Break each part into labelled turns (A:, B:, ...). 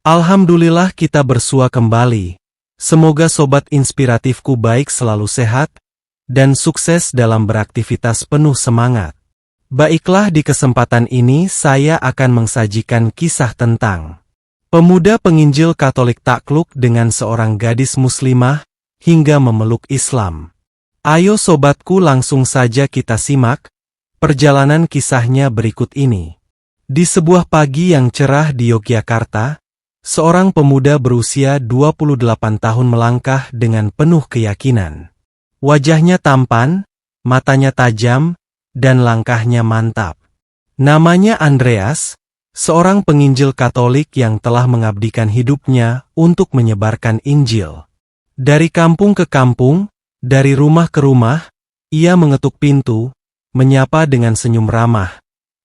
A: Alhamdulillah kita bersua kembali. Semoga sobat inspiratifku baik selalu sehat dan sukses dalam beraktivitas penuh semangat. Baiklah, di kesempatan ini saya akan mensajikan kisah tentang pemuda penginjil Katolik takluk dengan seorang gadis muslimah hingga memeluk Islam. Ayo sobatku, langsung saja kita simak perjalanan kisahnya berikut ini. Di sebuah pagi yang cerah di Yogyakarta, seorang pemuda berusia 28 tahun melangkah dengan penuh keyakinan. Wajahnya tampan, matanya tajam, dan langkahnya mantap. Namanya Andreas, seorang penginjil Katolik yang telah mengabdikan hidupnya untuk menyebarkan Injil. Dari kampung ke kampung, dari rumah ke rumah, ia mengetuk pintu, menyapa dengan senyum ramah,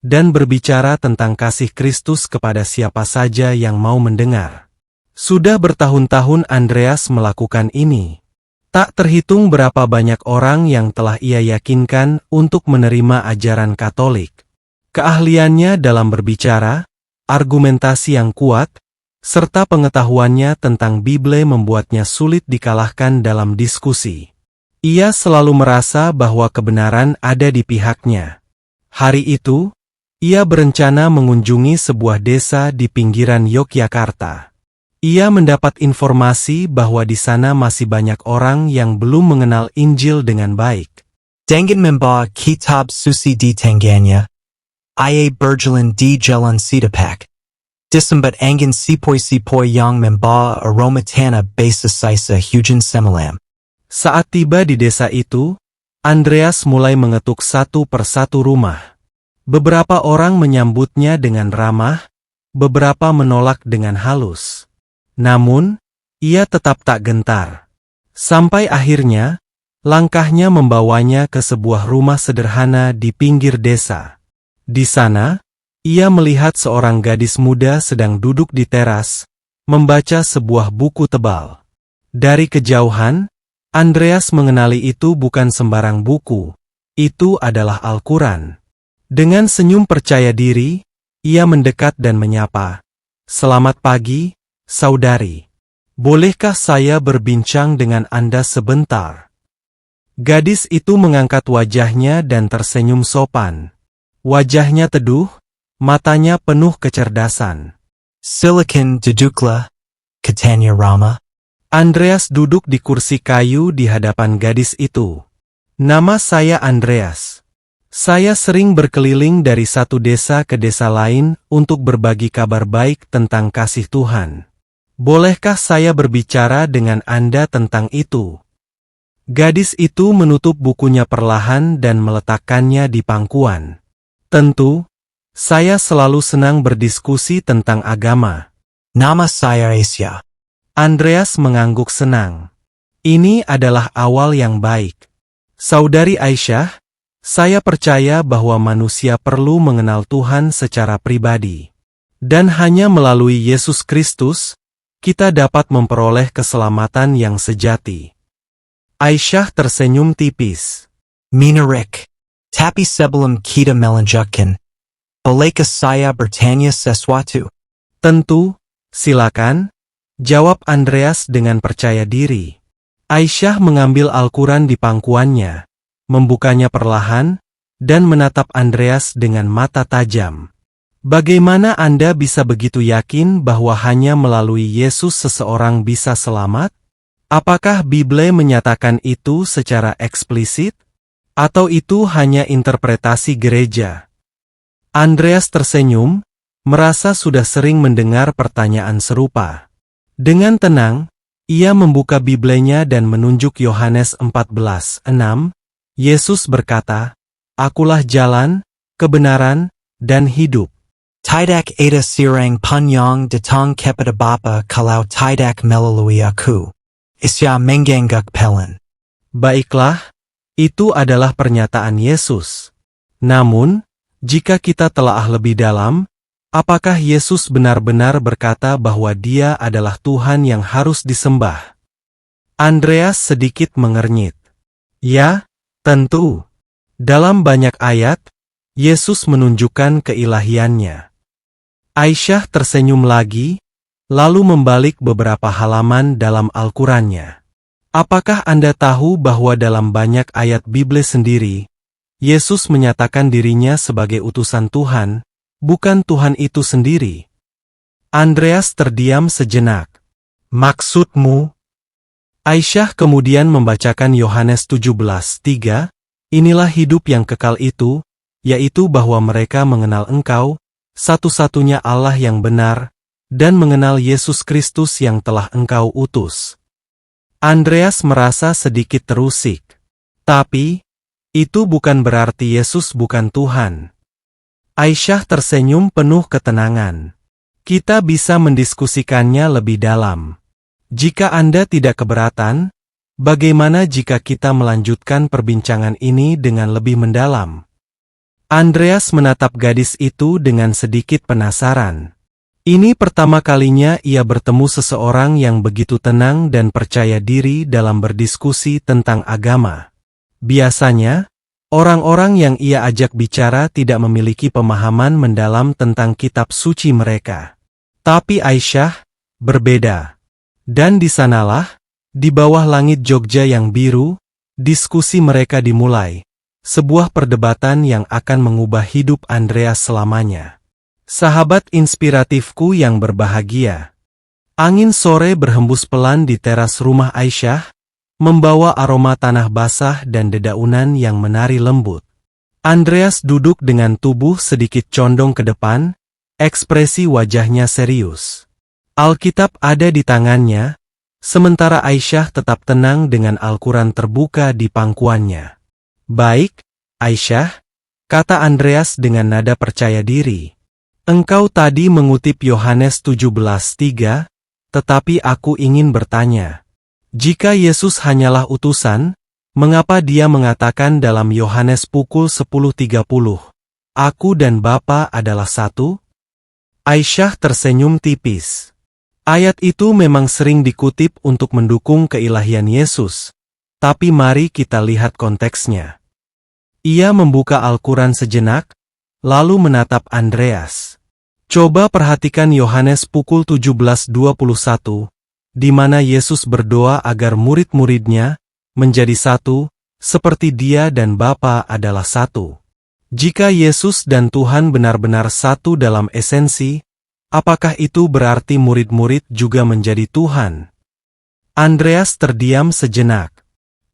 A: dan berbicara tentang kasih Kristus kepada siapa saja yang mau mendengar. Sudah bertahun-tahun Andreas melakukan ini. Tak terhitung berapa banyak orang yang telah ia yakinkan untuk menerima ajaran Katolik. Keahliannya dalam berbicara, argumentasi yang kuat, serta pengetahuannya tentang Bible membuatnya sulit dikalahkan dalam diskusi. Ia selalu merasa bahwa kebenaran ada di pihaknya. Hari itu, ia berencana mengunjungi sebuah desa di pinggiran Yogyakarta. Ia mendapat informasi bahwa di sana masih banyak orang yang belum mengenal Injil dengan baik.
B: Dengan membawa kitab suci di tangannya, ia berjalan di jalan setapak. Disambat angin sepoi-sepoi yang membawa aroma tanah basa-sisa hujan semalam.
A: Saat tiba di desa itu, Andreas mulai mengetuk satu persatu rumah. Beberapa orang menyambutnya dengan ramah, beberapa menolak dengan halus. Namun, ia tetap tak gentar. Sampai akhirnya, langkahnya membawanya ke sebuah rumah sederhana di pinggir desa. Di sana, ia melihat seorang gadis muda sedang duduk di teras, membaca sebuah buku tebal. Dari kejauhan, Andreas mengenali itu bukan sembarang buku, itu adalah Al-Quran. Dengan senyum percaya diri, ia mendekat dan menyapa. "Selamat pagi, saudari. Bolehkah saya berbincang dengan Anda sebentar?" Gadis itu mengangkat wajahnya dan tersenyum sopan. Wajahnya teduh, matanya penuh kecerdasan.
B: "Silakan duduklah," katanya Rama.
A: Andreas duduk di kursi kayu di hadapan gadis itu. "Nama saya Andreas. Saya sering berkeliling dari satu desa ke desa lain untuk berbagi kabar baik tentang kasih Tuhan. Bolehkah saya berbicara dengan Anda tentang itu?" Gadis itu menutup bukunya perlahan dan meletakkannya di pangkuan. "Tentu, saya selalu senang berdiskusi tentang agama."
B: "Nama saya Aisyah."
A: Andreas mengangguk senang. "Ini adalah awal yang baik. Saudari Aisyah, saya percaya bahwa manusia perlu mengenal Tuhan secara pribadi. Dan hanya melalui Yesus Kristus, kita dapat memperoleh keselamatan yang sejati." Aisyah tersenyum tipis.
B: "Menarik. Tapi sebelum kita melanjutkan, bolehkah saya bertanya sesuatu?"
A: "Tentu, silakan," jawab Andreas dengan percaya diri. Aisyah mengambil Al-Quran di pangkuannya, membukanya perlahan, dan menatap Andreas dengan mata tajam. "Bagaimana Anda bisa begitu yakin bahwa hanya melalui Yesus seseorang bisa selamat? Apakah Bible menyatakan itu secara eksplisit? Atau itu hanya interpretasi gereja?" Andreas tersenyum, merasa sudah sering mendengar pertanyaan serupa. Dengan tenang, ia membuka Biblenya dan menunjuk Yohanes 14:6. Yesus berkata, "Akulah jalan, kebenaran, dan hidup.
B: Tidak ada sirang pun yang datang kepada Bapa kalau tidak melalui aku. Isya mengangguk pelan."
A: Baiklah, itu adalah pernyataan Yesus. Namun, jika kita telaah lebih dalam, apakah Yesus benar-benar berkata bahwa Dia adalah Tuhan yang harus disembah? Andreas sedikit mengernyit. "Ya, tentu. Dalam banyak ayat, Yesus menunjukkan keilahiannya." Aisyah tersenyum lagi, lalu membalik beberapa halaman dalam Al-Qurannya. Apakah Anda tahu bahwa dalam banyak ayat Bible sendiri, Yesus menyatakan dirinya sebagai utusan Tuhan, bukan Tuhan itu sendiri? Andreas terdiam sejenak. Maksudmu? Aisyah kemudian membacakan Yohanes 17:3, inilah hidup yang kekal itu, yaitu bahwa mereka mengenal Engkau, satu-satunya Allah yang benar, dan mengenal Yesus Kristus yang telah Engkau utus. Andreas merasa sedikit terusik. Tapi, itu bukan berarti Yesus bukan Tuhan. Aisyah tersenyum penuh ketenangan. Kita bisa mendiskusikannya lebih dalam. Jika Anda tidak keberatan, bagaimana jika kita melanjutkan perbincangan ini dengan lebih mendalam? Andreas menatap gadis itu dengan sedikit penasaran. Ini pertama kalinya ia bertemu seseorang yang begitu tenang dan percaya diri dalam berdiskusi tentang agama. Biasanya, orang-orang yang ia ajak bicara tidak memiliki pemahaman mendalam tentang kitab suci mereka. Tapi Aisyah berbeda. Dan di sanalah, di bawah langit Jogja yang biru, diskusi mereka dimulai. Sebuah perdebatan yang akan mengubah hidup Andreas selamanya. Sahabat inspiratifku yang berbahagia. Angin sore berhembus pelan di teras rumah Aisyah, membawa aroma tanah basah dan dedaunan yang menari lembut. Andreas duduk dengan tubuh sedikit condong ke depan, ekspresi wajahnya serius. Alkitab ada di tangannya, sementara Aisyah tetap tenang dengan Al-Quran terbuka di pangkuannya. Baik, Aisyah, kata Andreas dengan nada percaya diri. Engkau tadi mengutip Yohanes 17:3, tetapi aku ingin bertanya. Jika Yesus hanyalah utusan, mengapa dia mengatakan dalam Yohanes pukul 10.30, aku dan Bapa adalah satu? Aisyah tersenyum tipis. Ayat itu memang sering dikutip untuk mendukung keilahian Yesus, tapi mari kita lihat konteksnya. Ia membuka Al-Quran sejenak, lalu menatap Andreas. Coba perhatikan Yohanes pukul 17.21, di mana Yesus berdoa agar murid-muridnya menjadi satu, seperti Dia dan Bapa adalah satu. Jika Yesus dan Tuhan benar-benar satu dalam esensi, apakah itu berarti murid-murid juga menjadi Tuhan? Andreas terdiam sejenak.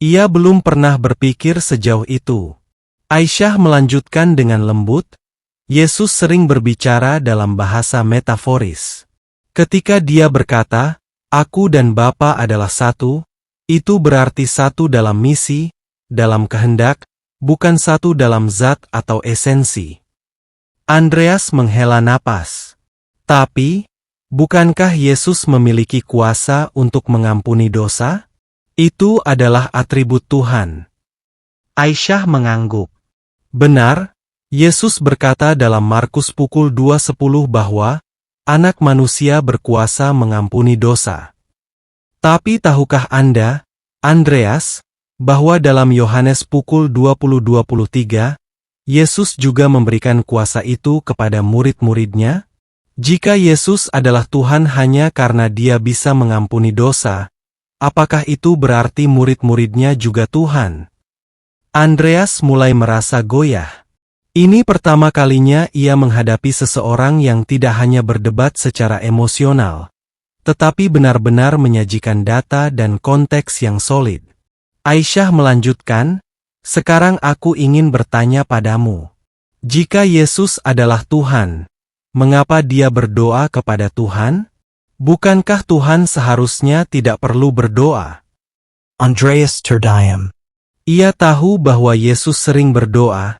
A: Ia belum pernah berpikir sejauh itu. Aisyah melanjutkan dengan lembut, Yesus sering berbicara dalam bahasa metaforis. Ketika dia berkata, aku dan Bapa adalah satu, itu berarti satu dalam misi, dalam kehendak, bukan satu dalam zat atau esensi. Andreas menghela napas. Tapi, bukankah Yesus memiliki kuasa untuk mengampuni dosa? Itu adalah atribut Tuhan. Aisyah mengangguk. Benar, Yesus berkata dalam Markus pukul 2.10 bahwa Anak Manusia berkuasa mengampuni dosa. Tapi tahukah Anda, Andreas, bahwa dalam Yohanes pukul 20.23, Yesus juga memberikan kuasa itu kepada murid-muridnya? Jika Yesus adalah Tuhan hanya karena Dia bisa mengampuni dosa, apakah itu berarti murid-muridnya juga Tuhan? Andreas mulai merasa goyah. Ini pertama kalinya ia menghadapi seseorang yang tidak hanya berdebat secara emosional, tetapi benar-benar menyajikan data dan konteks yang solid. Aisyah melanjutkan, sekarang aku ingin bertanya padamu. Jika Yesus adalah Tuhan, mengapa dia berdoa kepada Tuhan? Bukankah Tuhan seharusnya tidak perlu berdoa?
B: Andreas terdiam.
A: Ia tahu bahwa Yesus sering berdoa,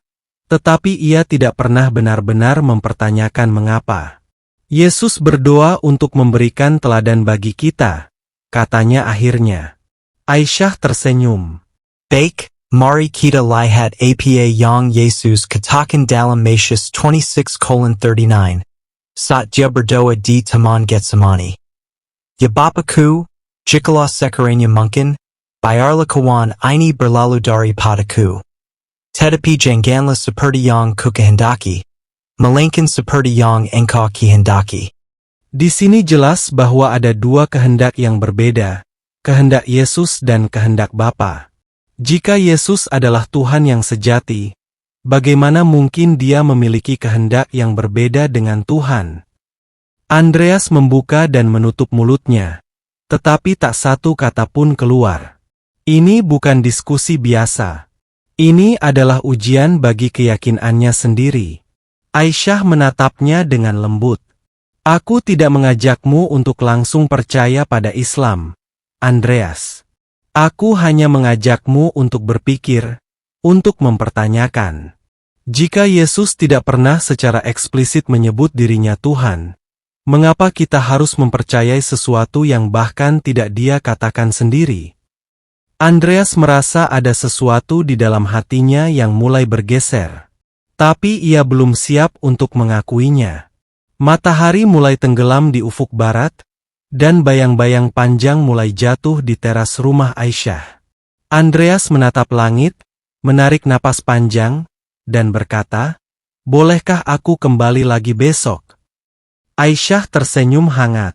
A: tetapi ia tidak pernah benar-benar mempertanyakan mengapa. Yesus berdoa untuk memberikan teladan bagi kita, katanya akhirnya. Aisyah tersenyum.
B: Baik, mari kita lihat apa yang Yesus katakan dalam Matius 26:39. Saat dia berdoa di Taman Getsemani. Ya Bapakku, jikalau sekiranya mungkin, biarlah kawan ini berlalu daripadaku. Tetapi janganlah seperti yang ku kehendaki, melainkan seperti yang engkau kehendaki.
A: Di sini jelas bahwa ada dua kehendak yang berbeda, kehendak Yesus dan kehendak Bapa. Jika Yesus adalah Tuhan yang sejati, bagaimana mungkin dia memiliki kehendak yang berbeda dengan Tuhan? Andreas membuka dan menutup mulutnya, tetapi tak satu kata pun keluar. Ini bukan diskusi biasa. Ini adalah ujian bagi keyakinannya sendiri. Aisyah menatapnya dengan lembut. Aku tidak mengajakmu untuk langsung percaya pada Islam, Andreas. Aku hanya mengajakmu untuk berpikir, untuk mempertanyakan. Jika Yesus tidak pernah secara eksplisit menyebut dirinya Tuhan, mengapa kita harus mempercayai sesuatu yang bahkan tidak dia katakan sendiri? Andreas merasa ada sesuatu di dalam hatinya yang mulai bergeser. Tapi ia belum siap untuk mengakuinya. Matahari mulai tenggelam di ufuk barat, dan bayang-bayang panjang mulai jatuh di teras rumah Aisyah. Andreas menatap langit, menarik napas panjang, dan berkata, "Bolehkah aku kembali lagi besok?" Aisyah tersenyum hangat.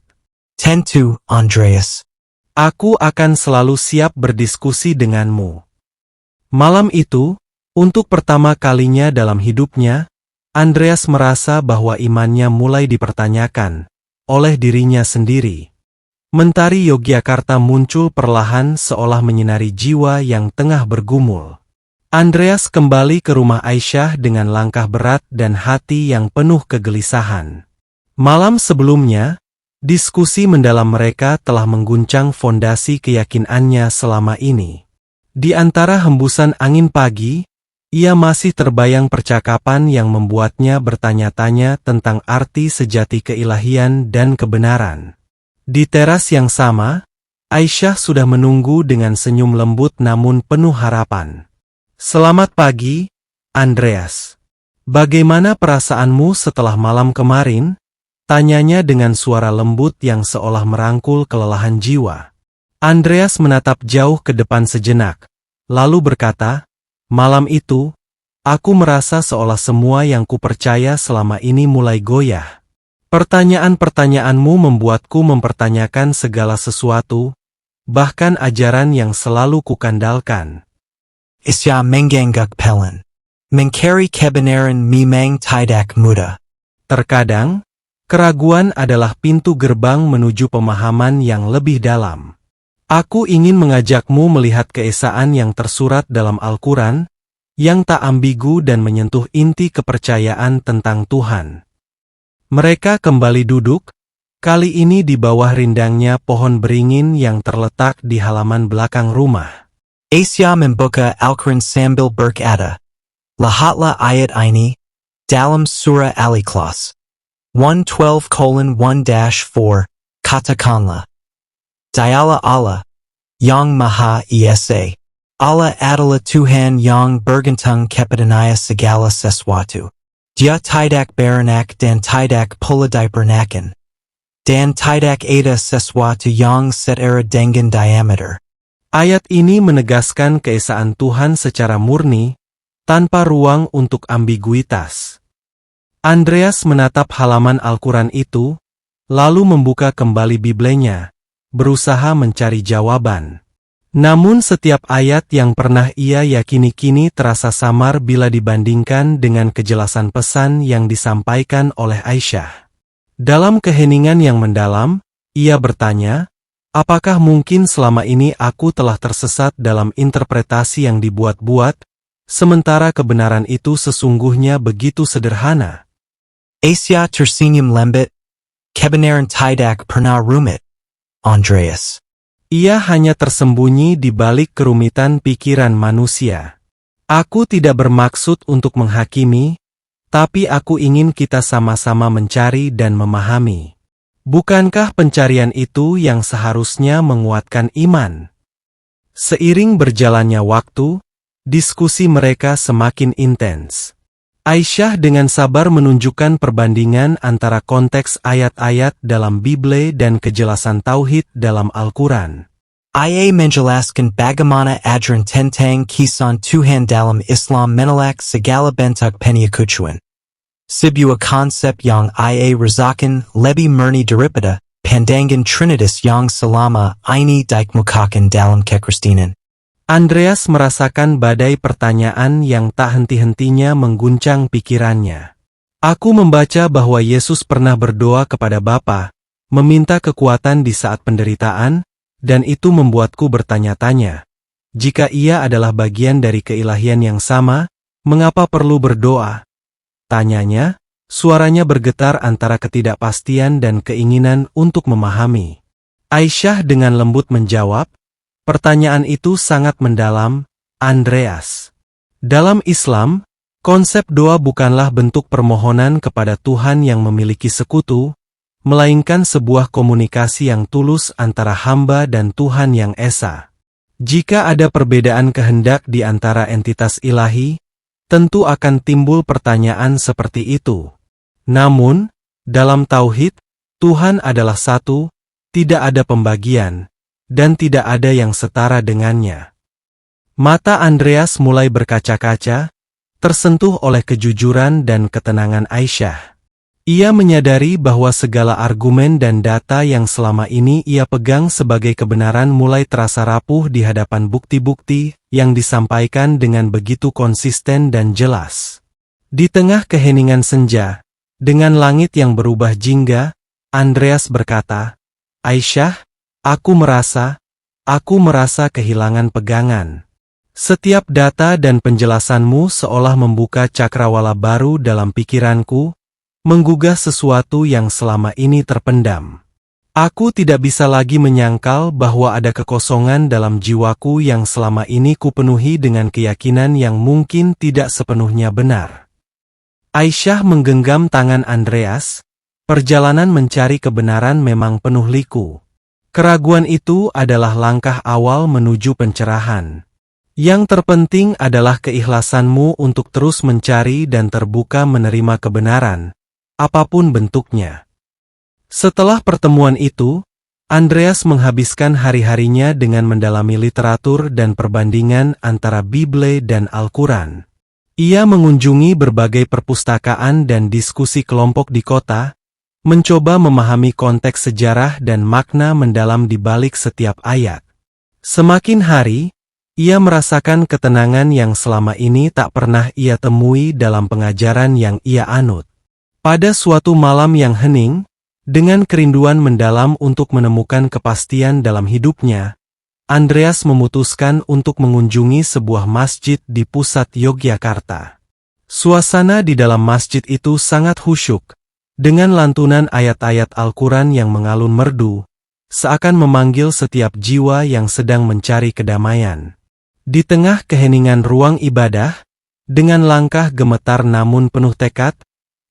B: Tentu, Andreas.
A: Aku akan selalu siap berdiskusi denganmu. Malam itu, untuk pertama kalinya dalam hidupnya, Andreas merasa bahwa imannya mulai dipertanyakan oleh dirinya sendiri. Mentari Yogyakarta muncul perlahan seolah menyinari jiwa yang tengah bergumul. Andreas kembali ke rumah Aisyah dengan langkah berat dan hati yang penuh kegelisahan. Malam sebelumnya, diskusi mendalam mereka telah mengguncang fondasi keyakinannya selama ini. Di antara hembusan angin pagi, ia masih terbayang percakapan yang membuatnya bertanya-tanya tentang arti sejati keilahian dan kebenaran. Di teras yang sama, Aisyah sudah menunggu dengan senyum lembut namun penuh harapan. "Selamat pagi, Andreas. Bagaimana perasaanmu setelah malam kemarin?" tanyanya dengan suara lembut yang seolah merangkul kelelahan jiwa. Andreas menatap jauh ke depan sejenak, lalu berkata, "Malam itu, aku merasa seolah semua yang kupercaya selama ini mulai goyah. Pertanyaan-pertanyaanmu membuatku mempertanyakan segala sesuatu, bahkan ajaran yang selalu kukandalkan."
B: Isya mengangguk pelen. Mencari kebenaran memang tidak mudah.
A: Terkadang, keraguan adalah pintu gerbang menuju pemahaman yang lebih dalam. Aku ingin mengajakmu melihat keesaan yang tersurat dalam Al-Quran, yang tak ambigu dan menyentuh inti kepercayaan tentang Tuhan. Mereka kembali duduk, kali ini di bawah rindangnya pohon beringin yang terletak di halaman belakang rumah.
B: Asya membuka Al-Quran sambil berkata, "Lihatlah ayat ini, dalam surah Al-Ikhlas. 112:1-4, katakanlah. Dialah Allah, yang Maha Esa. Allah adalah Tuhan yang bergantung kepadanya segala sesuatu. Dia tidak beranak dan tidak pula diperanakan. Dan tidak ada sesuatu yang setara dengan diameter."
A: Ayat ini menegaskan keesaan Tuhan secara murni, tanpa ruang untuk ambiguitas. Andreas menatap halaman Al-Quran itu, lalu membuka kembali Biblenya, berusaha mencari jawaban. Namun setiap ayat yang pernah ia yakini kini terasa samar bila dibandingkan dengan kejelasan pesan yang disampaikan oleh Aisyah. Dalam keheningan yang mendalam, ia bertanya, apakah mungkin selama ini aku telah tersesat dalam interpretasi yang dibuat-buat, sementara kebenaran itu sesungguhnya begitu sederhana?
B: Asya tersenyum lembut, kebenaran tidak pernah rumit, Andreas.
A: Ia hanya tersembunyi di balik kerumitan pikiran manusia. Aku tidak bermaksud untuk menghakimi, tapi aku ingin kita sama-sama mencari dan memahami. Bukankah pencarian itu yang seharusnya menguatkan iman? Seiring berjalannya waktu, diskusi mereka semakin intens. Aisyah dengan sabar menunjukkan perbandingan antara konteks ayat-ayat dalam Bible dan kejelasan tauhid dalam Al-Quran.
B: Ia menjelaskan bagaimana ajaran tentang kisah Tuhan dalam Islam menolak segala bentuk penyakutan. Sebuah konsep yang ia rasakan lebih murni daripada pandangan Trinitas yang selama ini dikemukakan dalam kekristenan.
A: Andreas merasakan badai pertanyaan yang tak henti-hentinya mengguncang pikirannya. Aku membaca bahwa Yesus pernah berdoa kepada Bapa, meminta kekuatan di saat penderitaan, dan itu membuatku bertanya-tanya. Jika ia adalah bagian dari keilahian yang sama, mengapa perlu berdoa? Tanyanya, suaranya bergetar antara ketidakpastian dan keinginan untuk memahami. Aisyah dengan lembut menjawab, pertanyaan itu sangat mendalam, Andreas. Dalam Islam, konsep doa bukanlah bentuk permohonan kepada Tuhan yang memiliki sekutu, melainkan sebuah komunikasi yang tulus antara hamba dan Tuhan yang esa. Jika ada perbedaan kehendak di antara entitas ilahi, tentu akan timbul pertanyaan seperti itu. Namun, dalam tauhid, Tuhan adalah satu, tidak ada pembagian, dan tidak ada yang setara dengannya. Mata Andreas mulai berkaca-kaca, tersentuh oleh kejujuran dan ketenangan Aisyah. Ia menyadari bahwa segala argumen dan data yang selama ini ia pegang sebagai kebenaran mulai terasa rapuh di hadapan bukti-bukti yang disampaikan dengan begitu konsisten dan jelas. Di tengah keheningan senja, dengan langit yang berubah jingga, Andreas berkata, Aisyah, aku merasa kehilangan pegangan. Setiap data dan penjelasanmu seolah membuka cakrawala baru dalam pikiranku, menggugah sesuatu yang selama ini terpendam. Aku tidak bisa lagi menyangkal bahwa ada kekosongan dalam jiwaku yang selama ini kupenuhi dengan keyakinan yang mungkin tidak sepenuhnya benar. Aisyah menggenggam tangan Andreas, perjalanan mencari kebenaran memang penuh liku. Keraguan itu adalah langkah awal menuju pencerahan. Yang terpenting adalah keikhlasanmu untuk terus mencari dan terbuka menerima kebenaran, apapun bentuknya. Setelah pertemuan itu, Andreas menghabiskan hari-harinya dengan mendalami literatur dan perbandingan antara Bible dan Al-Quran. Ia mengunjungi berbagai perpustakaan dan diskusi kelompok di kota, mencoba memahami konteks sejarah dan makna mendalam di balik setiap ayat. Semakin hari, ia merasakan ketenangan yang selama ini tak pernah ia temui dalam pengajaran yang ia anut. Pada suatu malam yang hening, dengan kerinduan mendalam untuk menemukan kepastian dalam hidupnya, Andreas memutuskan untuk mengunjungi sebuah masjid di pusat Yogyakarta. Suasana di dalam masjid itu sangat khusyuk, dengan lantunan ayat-ayat Al-Quran yang mengalun merdu, seakan memanggil setiap jiwa yang sedang mencari kedamaian. Di tengah keheningan ruang ibadah, dengan langkah gemetar namun penuh tekad,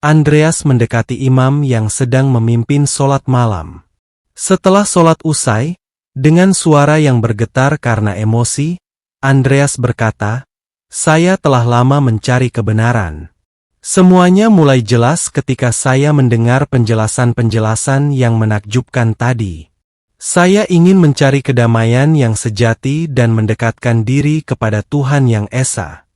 A: Andreas mendekati imam yang sedang memimpin sholat malam. Setelah sholat usai, dengan suara yang bergetar karena emosi, Andreas berkata, "Saya telah lama mencari kebenaran. Semuanya mulai jelas ketika saya mendengar penjelasan-penjelasan yang menakjubkan tadi. Saya ingin mencari kedamaian yang sejati dan mendekatkan diri kepada Tuhan yang esa."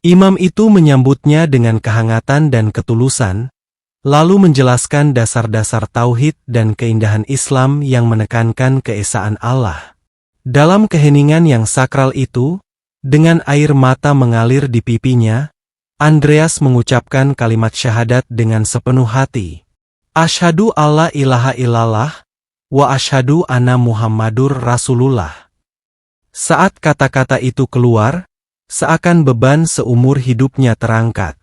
A: Imam itu menyambutnya dengan kehangatan dan ketulusan, lalu menjelaskan dasar-dasar tauhid dan keindahan Islam yang menekankan keesaan Allah. Dalam keheningan yang sakral itu, dengan air mata mengalir di pipinya, Andreas mengucapkan kalimat syahadat dengan sepenuh hati. Asyhadu alla ilaha illallah, wa asyhadu anna Muhammadur Rasulullah. Saat kata-kata itu keluar, seakan beban seumur hidupnya terangkat.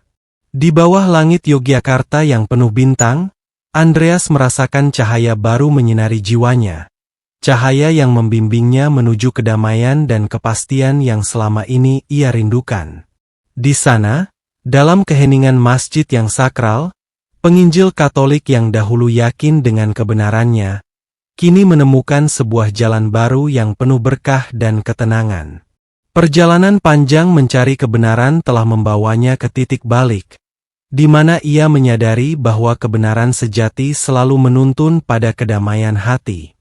A: Di bawah langit Yogyakarta yang penuh bintang, Andreas merasakan cahaya baru menyinari jiwanya. Cahaya yang membimbingnya menuju kedamaian dan kepastian yang selama ini ia rindukan. Di sana, dalam keheningan masjid yang sakral, penginjil Katolik yang dahulu yakin dengan kebenarannya, kini menemukan sebuah jalan baru yang penuh berkah dan ketenangan. Perjalanan panjang mencari kebenaran telah membawanya ke titik balik, di mana ia menyadari bahwa kebenaran sejati selalu menuntun pada kedamaian hati.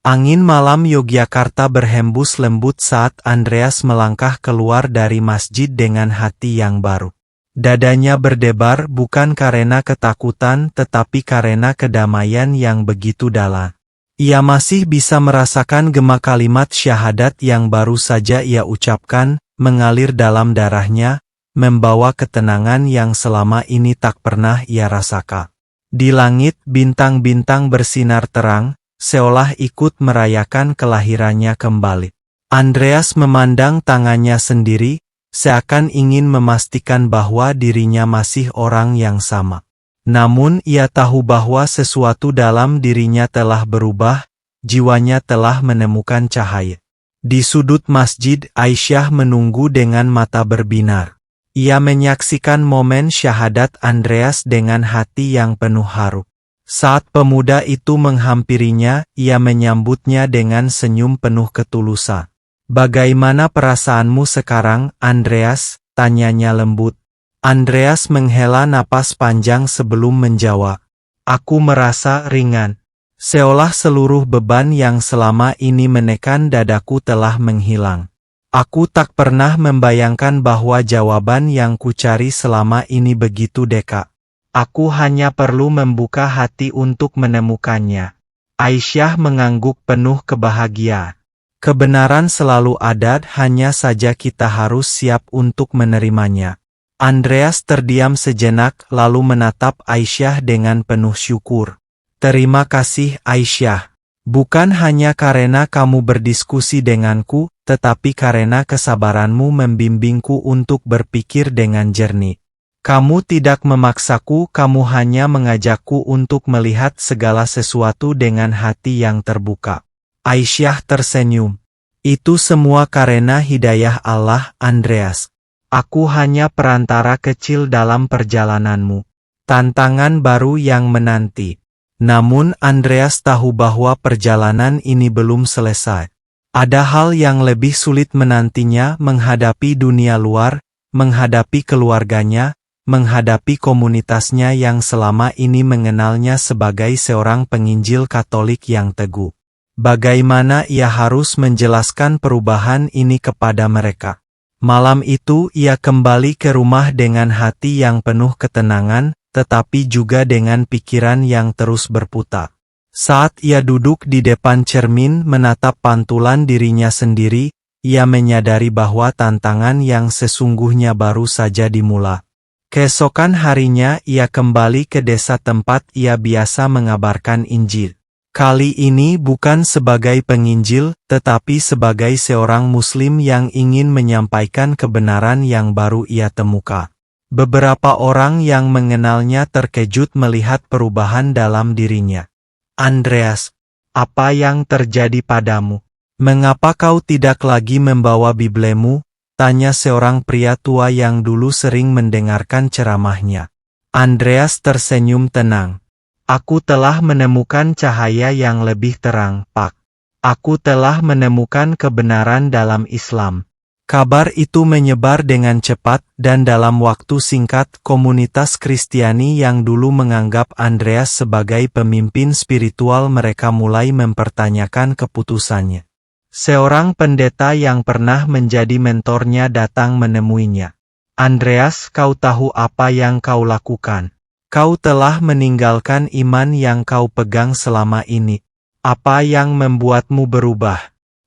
A: Angin malam Yogyakarta berhembus lembut saat Andreas melangkah keluar dari masjid dengan hati yang baru. Dadanya berdebar bukan karena ketakutan tetapi karena kedamaian yang begitu dalam. Ia masih bisa merasakan gema kalimat syahadat yang baru saja ia ucapkan, mengalir dalam darahnya, membawa ketenangan yang selama ini tak pernah ia rasakan. Di langit, bintang-bintang bersinar terang, seolah ikut merayakan kelahirannya kembali. Andreas memandang tangannya sendiri, seakan ingin memastikan bahwa dirinya masih orang yang sama. Namun ia tahu bahwa sesuatu dalam dirinya telah berubah, jiwanya telah menemukan cahaya. Di sudut masjid, Aisyah menunggu dengan mata berbinar. Ia menyaksikan momen syahadat Andreas dengan hati yang penuh haru. Saat pemuda itu menghampirinya, ia menyambutnya dengan senyum penuh ketulusan. "Bagaimana perasaanmu sekarang, Andreas?" tanyanya lembut. Andreas menghela napas panjang sebelum menjawab. "Aku merasa ringan. Seolah seluruh beban yang selama ini menekan dadaku telah menghilang. Aku tak pernah membayangkan bahwa jawaban yang kucari selama ini begitu dekat. Aku hanya perlu membuka hati untuk menemukannya." Aisyah mengangguk penuh kebahagiaan. "Kebenaran selalu ada, hanya saja kita harus siap untuk menerimanya." Andreas terdiam sejenak lalu menatap Aisyah dengan penuh syukur. "Terima kasih, Aisyah. Bukan hanya karena kamu berdiskusi denganku, tetapi karena kesabaranmu membimbingku untuk berpikir dengan jernih. Kamu tidak memaksaku, kamu hanya mengajakku untuk melihat segala sesuatu dengan hati yang terbuka." Aisyah tersenyum. "Itu semua karena hidayah Allah, Andreas. Aku hanya perantara kecil dalam perjalananmu. Tantangan baru yang menanti." Namun Andreas tahu bahwa perjalanan ini belum selesai. Ada hal yang lebih sulit menantinya, menghadapi dunia luar, menghadapi keluarganya, menghadapi komunitasnya yang selama ini mengenalnya sebagai seorang penginjil Katolik yang teguh. Bagaimana ia harus menjelaskan perubahan ini kepada mereka? Malam itu ia kembali ke rumah dengan hati yang penuh ketenangan, tetapi juga dengan pikiran yang terus berputar. Saat ia duduk di depan cermin menatap pantulan dirinya sendiri, ia menyadari bahwa tantangan yang sesungguhnya baru saja dimulai. Keesokan harinya ia kembali ke desa tempat ia biasa mengabarkan Injil. Kali ini bukan sebagai penginjil, tetapi sebagai seorang Muslim yang ingin menyampaikan kebenaran yang baru ia temukan. Beberapa orang yang mengenalnya terkejut melihat perubahan dalam dirinya. "Andreas, apa yang terjadi padamu? Mengapa kau tidak lagi membawa Biblemu?" tanya seorang pria tua yang dulu sering mendengarkan ceramahnya. Andreas tersenyum tenang. "Aku telah menemukan cahaya yang lebih terang, Pak. Aku telah menemukan kebenaran dalam Islam." Kabar itu menyebar dengan cepat, dan dalam waktu singkat komunitas Kristiani yang dulu menganggap Andreas sebagai pemimpin spiritual mereka mulai mempertanyakan keputusannya. Seorang pendeta yang pernah menjadi mentornya datang menemuinya. "Andreas, kau tahu apa yang kau lakukan? Kau telah meninggalkan iman yang kau pegang selama ini. Apa yang membuatmu berubah?"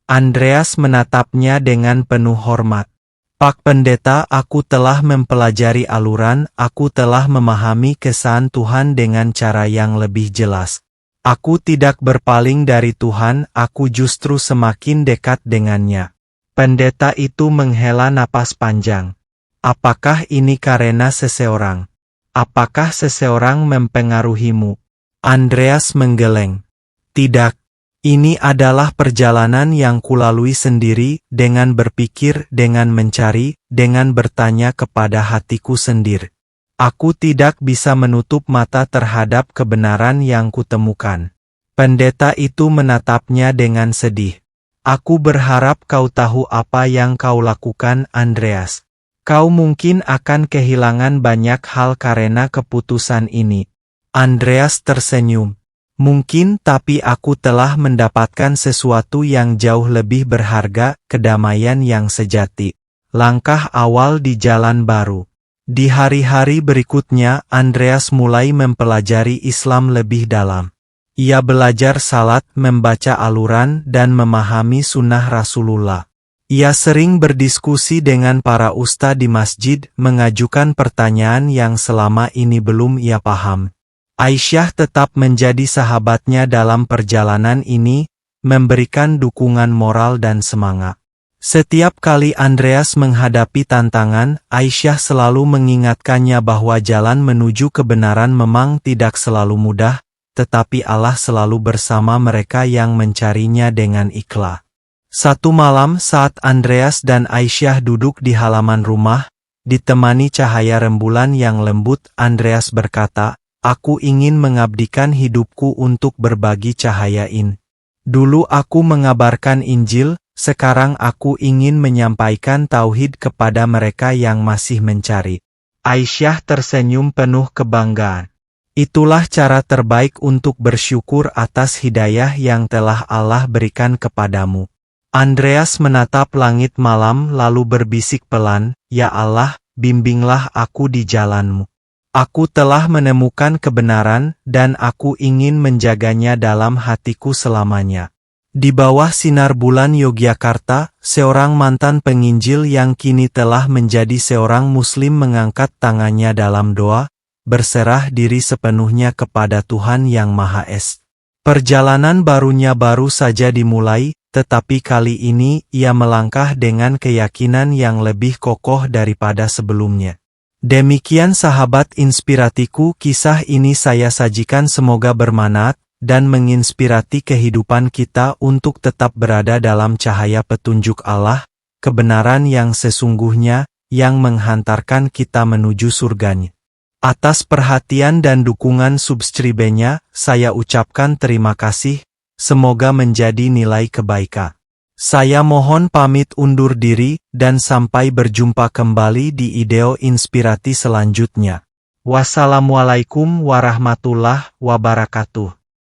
A: Andreas menatapnya dengan penuh hormat. "Pak Pendeta, aku telah mempelajari aluran, aku telah memahami kesan Tuhan dengan cara yang lebih jelas. Aku tidak berpaling dari Tuhan, aku justru semakin dekat dengannya." Pendeta itu menghela napas panjang. "Apakah ini karena seseorang? Apakah seseorang mempengaruhimu?" Andreas menggeleng. "Tidak. Ini adalah perjalanan yang kulalui sendiri, dengan berpikir, dengan mencari, dengan bertanya kepada hatiku sendiri. Aku tidak bisa menutup mata terhadap kebenaran yang kutemukan." Pendeta itu menatapnya dengan sedih. "Aku berharap kau tahu apa yang kau lakukan, Andreas. Kau mungkin akan kehilangan banyak hal karena keputusan ini." Andreas tersenyum. "Mungkin, tapi aku telah mendapatkan sesuatu yang jauh lebih berharga, kedamaian yang sejati. Langkah awal di jalan baru." Di hari-hari berikutnya, Andreas mulai mempelajari Islam lebih dalam. Ia belajar salat, membaca aluran, dan memahami sunnah Rasulullah. Ia sering berdiskusi dengan para ustadz di masjid, mengajukan pertanyaan yang selama ini belum ia paham. Aisyah tetap menjadi sahabatnya dalam perjalanan ini, memberikan dukungan moral dan semangat. Setiap kali Andreas menghadapi tantangan, Aisyah selalu mengingatkannya bahwa jalan menuju kebenaran memang tidak selalu mudah, tetapi Allah selalu bersama mereka yang mencarinya dengan ikhlas. Satu malam saat Andreas dan Aisyah duduk di halaman rumah, ditemani cahaya rembulan yang lembut, Andreas berkata, "Aku ingin mengabdikan hidupku untuk berbagi cahaya ini. Dulu aku mengabarkan Injil, sekarang aku ingin menyampaikan tauhid kepada mereka yang masih mencari." Aisyah tersenyum penuh kebanggaan. Itulah cara terbaik untuk bersyukur atas hidayah yang telah Allah berikan kepadamu. Andreas menatap langit malam lalu berbisik pelan, "Ya Allah, bimbinglah aku di jalan-Mu. Aku telah menemukan kebenaran, dan aku ingin menjaganya dalam hatiku selamanya." Di bawah sinar bulan Yogyakarta, seorang mantan penginjil yang kini telah menjadi seorang muslim mengangkat tangannya dalam doa, berserah diri sepenuhnya kepada Tuhan Yang Maha Esa. Perjalanan barunya baru saja dimulai, tetapi kali ini ia melangkah dengan keyakinan yang lebih kokoh daripada sebelumnya. Demikian sahabat inspiratiku, kisah ini saya sajikan, semoga bermanfaat dan menginspirasi kehidupan kita untuk tetap berada dalam cahaya petunjuk Allah, kebenaran yang sesungguhnya, yang menghantarkan kita menuju surganya. Atas perhatian dan dukungan subscribe-nya, saya ucapkan terima kasih, semoga menjadi nilai kebaikan. Saya mohon pamit undur diri, dan sampai berjumpa kembali di video inspirasi selanjutnya. Wassalamualaikum warahmatullahi wabarakatuh.